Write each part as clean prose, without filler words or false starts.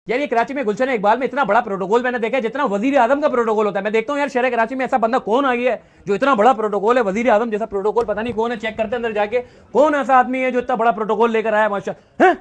यार ये कराची में गुलशन इकबाल में इतना बड़ा प्रोटोकॉल मैंने देखा है जितना वजीर आजम का प्रोटोकॉल होता है। मैं देखता हूँ यार शहर कराची में ऐसा बंदा कौन आ गया है जो इतना बड़ा प्रोटोकॉल है, वजीर आजम जैसा प्रोटोकॉल पता नहीं कौन है, चेक करते अंदर जाके कौन ऐसा आदमी है जो इतना बड़ा प्रोटोकॉल लेकर आया। माशा है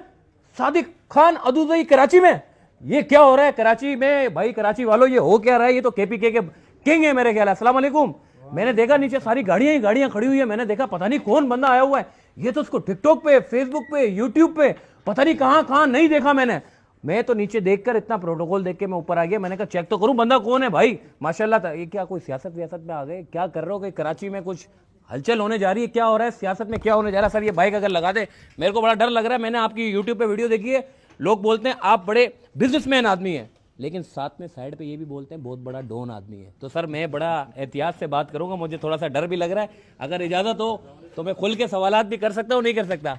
सादिक खान अदुजई कराची में, ये क्या हो रहा है कराची में भाई? कराची वालों ये हो क्या रहा है? ये तो केपीके के किंग है मेरे ख्याल। अस्सलाम वालेकुम। मैंने देखा नीचे सारी गाड़ियां ही गाड़ियां खड़ी हुई है, मैंने देखा पता नहीं कौन बंदा आया हुआ है। ये तो उसको टिकटॉक पे, फेसबुक पे, यूट्यूब पे पता नहीं कहां कहां नहीं देखा मैंने। मैं तो नीचे देखकर इतना प्रोटोकॉल देख के मैं ऊपर आ गया, मैंने कहा चेक तो करूं बंदा कौन है भाई। माशाल्लाह। ये क्या कोई सियासत वियासत में आ गए? क्या कर रहे हो कि कराची में कुछ हलचल होने जा रही है? क्या हो रहा है सियासत में, क्या होने जा रहा है? सर ये बाइक अगर लगा दे, मेरे को बड़ा डर लग रहा है। मैंने आपकी यूट्यूब पे वीडियो देखी है, लोग बोलते हैं आप बड़े बिजनेसमैन आदमी हैं, लेकिन साथ में साइड पे ये भी बोलते हैं बहुत बड़ा डॉन आदमी है। तो सर मैं बड़ा एहतियात से बात करूंगा, मुझे थोड़ा सा डर भी लग रहा है। अगर इजाजत हो तो मैं खुल के सवालात भी कर सकता हूँ, नहीं कर सकता?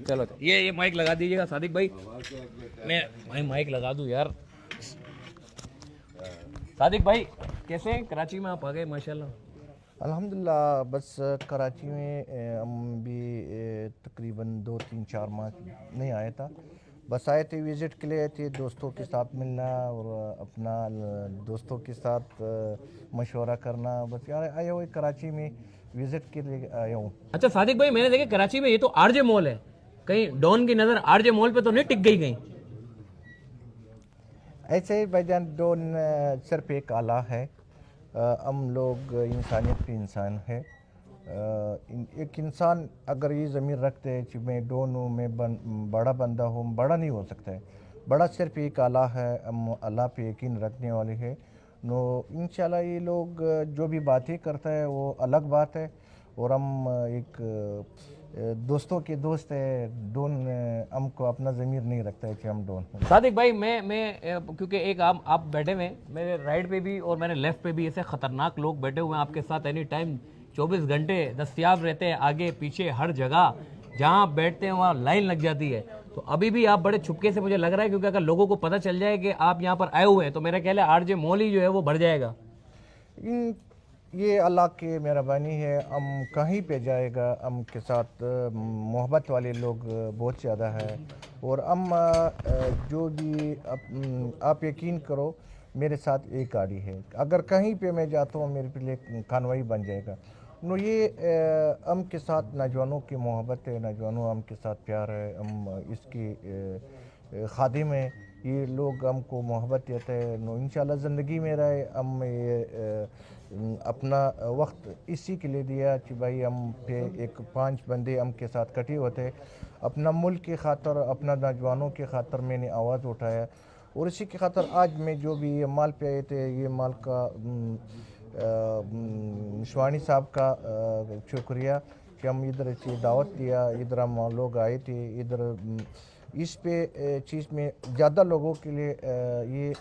चलो ये माइक लगा दीजिएगा सादिक भाई, मैं माइक लगा दूं यार। सादिक भाई कैसे हैं? कराची में आप आ गए माशाल्लाह। अल्हम्दुलिल्लाह। बस कराची में हम भी तकरीबन 2-3-4 माह नहीं आया था, बस आए थे विज़िट के लिए, आए थे दोस्तों के साथ मिलना और अपना दोस्तों के साथ मशवरा करना। बस यार आया हुआ कराची में विज़िट के लिए आया हूँ। अच्छा सादिक भाई मैंने देखा कराची में ये तो आरजे मॉल है, कहीं डॉन की नजर आरजे मॉल पे तो नहीं टिक गई कहीं? ऐसे ही भाईजान डॉन सिर्फ एक आला है, हम लोग इंसानियत पे इंसान है। एक इंसान अगर ये ज़मीर रखते हैं कि मैं डॉन हूँ, मैं बड़ा बंदा हूँ, बड़ा नहीं हो सकता है। बड़ा सिर्फ एक आला है, हम अल्लाह पे यकीन रखने वाले हैं। नो इंशाल्लाह ये लोग जो भी बातें करता है वो अलग बात है, और हम एक दोस्तों के दोस्त है। डॉन हमको अपना ज़मीर नहीं रखता है कि हम डॉन हैं। सादिक भाई मैं क्योंकि एक आप बैठे हुए हैं, मेरे राइट पे भी और मेरे लेफ्ट पे भी ऐसे खतरनाक लोग बैठे हुए हैं आपके साथ, एनी टाइम 24 घंटे दस्तयाब रहते हैं, आगे पीछे हर जगह जहाँ आप बैठते हैं वहाँ लाइन लग जाती है। तो अभी भी आप बड़े छुपके से, मुझे लग रहा है क्योंकि अगर लोगों को पता चल जाए कि आप यहाँ पर आए हुए हैं तो मेरा ख्याल है आरजे मॉल ही जो है वो बढ़ जाएगा। ये अल्लाह की मेहरबानी है, हम कहीं पे जाएगा हम के साथ मोहब्बत वाले लोग बहुत ज़्यादा है। और हम जो भी आप यकीन करो मेरे साथ एक गाड़ी है, अगर कहीं पे मैं जाता हूँ मेरे लिए कानवाई बन जाएगा। नो ये हम के साथ नौजवानों की मोहब्बत है, नौजवानों हम के साथ प्यार है, हम इसकी खादिम है। ये लोग हमको मोहब्बत देते हैं। नो इंशाल्लाह ज़िंदगी में रहे हम ये अपना वक्त इसी के लिए दिया कि भाई हम पे एक 5 बंदे हम के साथ इकट्ठे होते, अपना मुल्क की खातर, अपना नौजवानों की खातर मैंने आवाज़ उठाया। और इसी की खातर आज मैं जो भी ये माल पे आए थे, ये माल का शिवानी साहब का शुक्रिया कि हम इधर से दावत दिया, इधर हम लोग आए थे। इधर इस पे चीज़ में ज़्यादा लोगों के लिए ये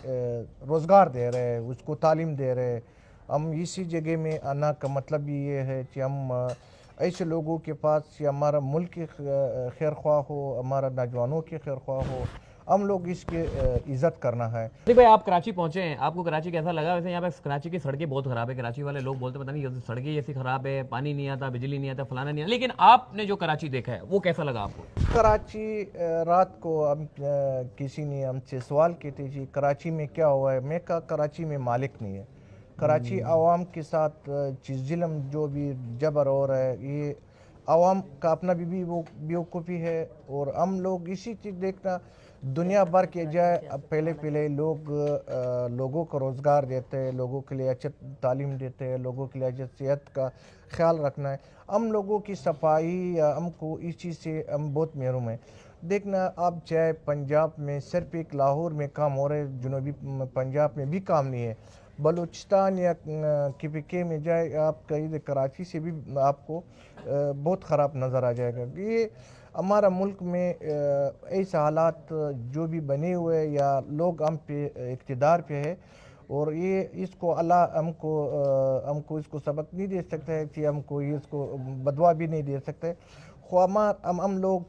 रोज़गार दे रहे हैं, उसको तालीम दे रहे हैं। हम इसी जगह में आना का मतलब ये है कि हम ऐसे लोगों के पास कि हमारा मुल्क की खैर ख्वाह हो, हमारा नौजवानों की खैर ख्वाह हो, हम लोग इसकी इज़्ज़त करना है। ठीक भाई आप कराची पहुंचे हैं, आपको कराची कैसा लगा? वैसे यहाँ पे कराची की सड़कें बहुत खराब है, कराची वाले लोग बोलते पता नहीं सड़कें ऐसी खराब है, पानी नहीं आता, बिजली नहीं आता, फलाना नहीं आता, लेकिन आपने जो कराची देखा है वो कैसा लगा आपको? कराची रात को हम किसी ने हमसे सवाल किए थे जी कराची में क्या हुआ है। मैं कहा कराची में मालिक नहीं है, कराची आवाम के साथ जुल्म जो भी जबर हो रहा है, ये आवाम का अपना भी वो बेवकूफ़ी है। और हम लोग इसी चीज़ देखना दुनिया भर के जाए, अब पहले लोगों को रोज़गार देते हैं, लोगों के लिए अच्छी तालीम देते हैं, लोगों के लिए अच्छी सेहत का ख्याल रखना है। हम लोगों की सफाई हमको इस चीज़ से हम बहुत महरूम हैं। देखना आप चाहे पंजाब में सिर्फ एक लाहौर में काम हो रहे हैं, जनूबी पंजाब में भी काम नहीं है, बलूचिस्तान या KPK में जाए आप, कहीं कराची से भी आपको बहुत ख़राब नज़र आ जाएगा। ये हमारा मुल्क में ऐसे हालात जो भी बने हुए या लोग हम पे इक़्तिदार पे है, और ये इसको अल्लाह हमको इसको सबक नहीं दे सकता है कि हमको ये इसको बदवा भी नहीं दे सकते। हम लोग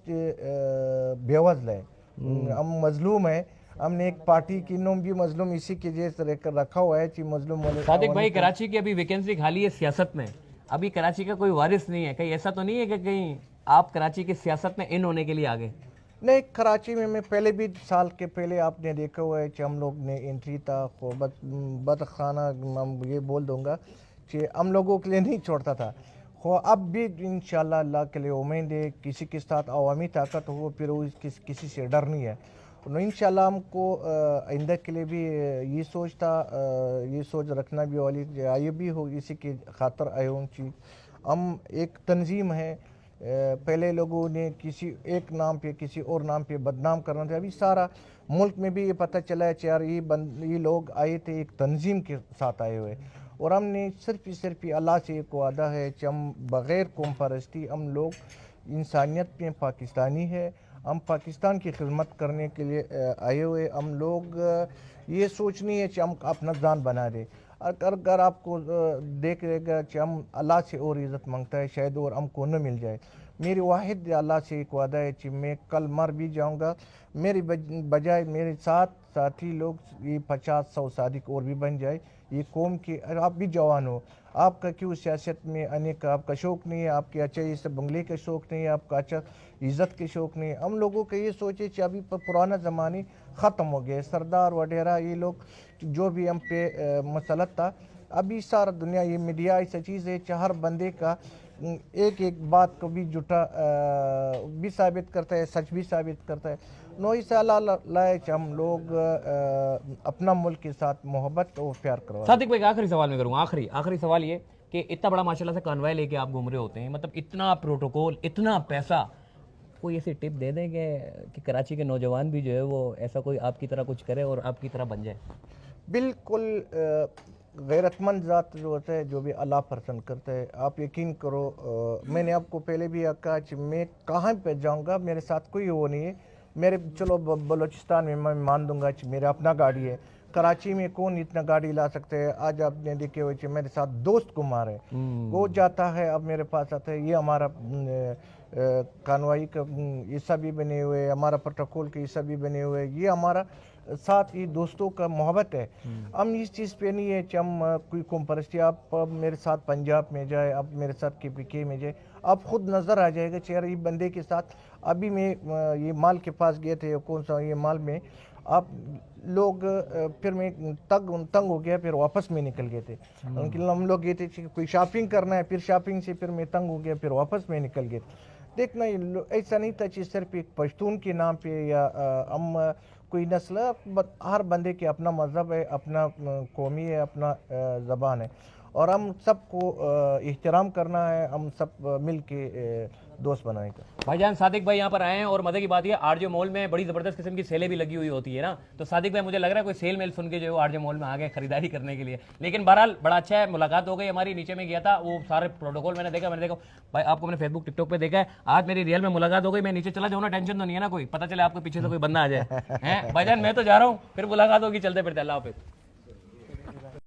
बेवज़ल है, हम मजलूम है। हमने एक पार्टी की नाम भी मजलूम इसी के जैसे रखा हुआ है कि मजलूम वाले। सादिक भाई कराची की अभी वैकेंसी खाली है सियासत में, अभी कराची का कोई वारिस नहीं है, कहीं ऐसा तो नहीं है कि कहीं आप कराची की सियासत में इन होने के लिए आ गए? नहीं, कराची में मैं पहले भी साल के पहले आपने देखा हुआ है कि हम लोग ने एंट्री था बदखाना, ये बोल दूंगा कि हम लोगों के लिए नहीं छोड़ता था। हो अब भी इंशाल्लाह अल्लाह के लिए उम्मीद है, किसी के साथ अवामी ताकत हो फिर वो किसी से डर नहीं है। इंशाल्लाह हमको आइंदा के लिए भी ये सोच रखना भी वाली ये भी हो, इसी के खातर आए हूँ कि हम एक तंजीम है। पहले लोगों ने किसी एक नाम पे किसी और नाम पे बदनाम करना था, अभी सारा मुल्क में भी ये पता चला है कि यार ये लोग आए थे एक तंजीम के साथ आए हुए, और हमने सिर्फ अल्लाह से एक वादा है कि हम बग़ैर कौम परस्ती, हम लोग इंसानियत में पाकिस्तानी है, हम पाकिस्तान की खिदमत करने के लिए आए हुए। हम लोग ये सोच नहीं है कि हम अपना जान बना दे। अगर आपको देख रहेगा कि हम अल्लाह से और इज़्ज़त मांगता है शायद और हमको न मिल जाए। मेरी वाहिद अल्लाह से एक वादा है कि मैं कल मर भी जाऊंगा, मेरी बजाय मेरे साथी लोग ये 50-100 सादिक और भी बन जाए। ये कौम की, आप भी जवान हो, आपका क्यों सियासत में आने का आपका शौक़ नहीं है, आपके अच्छा ये सब बंगले का शौक़ नहीं है, आपका अच्छा इज़्ज़त के शौक़ नहीं है। हम लोगों का ये सोचे कि अभी पुराना ज़माने ख़त्म हो गए, सरदार वगैरह ये लोग जो भी हम पे मसलत था, अभी सारा दुनिया ये मीडिया ऐसा चीज़ है कि हर बंदे का एक बात को भी झूठा भी साबित करता है, सच भी साबित करता है। नो इस लाए कि हम लोग अपना मुल्क के साथ मोहब्बत और प्यार करवा। सादिक भाई आखिरी सवाल मैं करूँगा, आखिरी सवाल ये कि इतना बड़ा माशाल्लाह से कॉन्वॉय लेके आप घूम रहे होते हैं, मतलब इतना प्रोटोकॉल, इतना पैसा, कोई ऐसी टिप दे देंगे कि कराची के नौजवान भी जो है वो ऐसा कोई आपकी तरह कुछ करे और आपकी तरह बन जाए? बिल्कुल गैरतमंद ज़ात जो होता है, जो भी अल्लाह पसंद करता है, आप यकीन करो मैंने आपको पहले भी कहा कि मैं कहाँ पे जाऊँगा, मेरे साथ कोई वो नहीं है। मेरे चलो बलूचिस्तान में मैं मान दूंगा कि मेरा अपना गाड़ी है, कराची में कौन इतना गाड़ी ला सकते हैं। आज आपने देखे हुए कि मेरे साथ दोस्त कुमार है, वो जाता है अब मेरे पास आता है। ये हमारा कानवाई का हिस्सा भी बने हुए, हमारा प्रोटोकॉल के हिस्सा भी बने हुए, ये हमारा साथ ही दोस्तों का मोहब्बत है। हम इस चीज़ पे नहीं है कि हम कोई कौम परस्ती। आप मेरे साथ पंजाब में जाए, आप मेरे साथ KPK में जाए, आप खुद नज़र आ जाएगा चेहरा ये बंदे के साथ। अभी मैं ये माल के पास गए थे, कौन सा ये माल में आप लोग फिर मैं तंग हो गया, फिर वापस में निकल गए थे। हम लोग गए थे कोई शॉपिंग करना है, फिर शॉपिंग से फिर मैं तंग हो गया, फिर वापस में निकल गए। देखना ऐसा नहीं था कि सिर्फ एक पश्तून के नाम पे या हम कोई नस्ल, हर बंदे के अपना मज़हब है, अपना कौमी है, अपना ज़बान है, और हम सबको एहतराम करना है, हम सब मिल के दोस्त बनाएगा। भाईजान सादिक भाई यहाँ पर आए हैं और मजे की बात ये आरजे मॉल में बड़ी ज़बरदस्त किस्म की सेलें भी लगी हुई होती है ना, तो सादिक भाई मुझे लग रहा है कोई सेल मेल सुन के जो है आरजे मॉल में आ गए खरीदारी करने के लिए। लेकिन बहरहाल बड़ा अच्छा है, मुलाकात हो गई हमारी, नीचे में गया था वो सारे प्रोटोकॉल मैंने देखा भाई, आपको मैंने फेसबुक टिकटॉक पे देखा है, आज मेरी रियल में मुलाकात हो गई। मैं नीचे चला जाऊँ ना, टेंशन तो नहीं है ना, कोई पता चले आपको पीछे से कोई बंदा आ जाए हैं भाईजान। मैं तो जा रहा हूँ, फिर मुलाकात होगी, चलते फिरते। अल्लाह हाफिज़।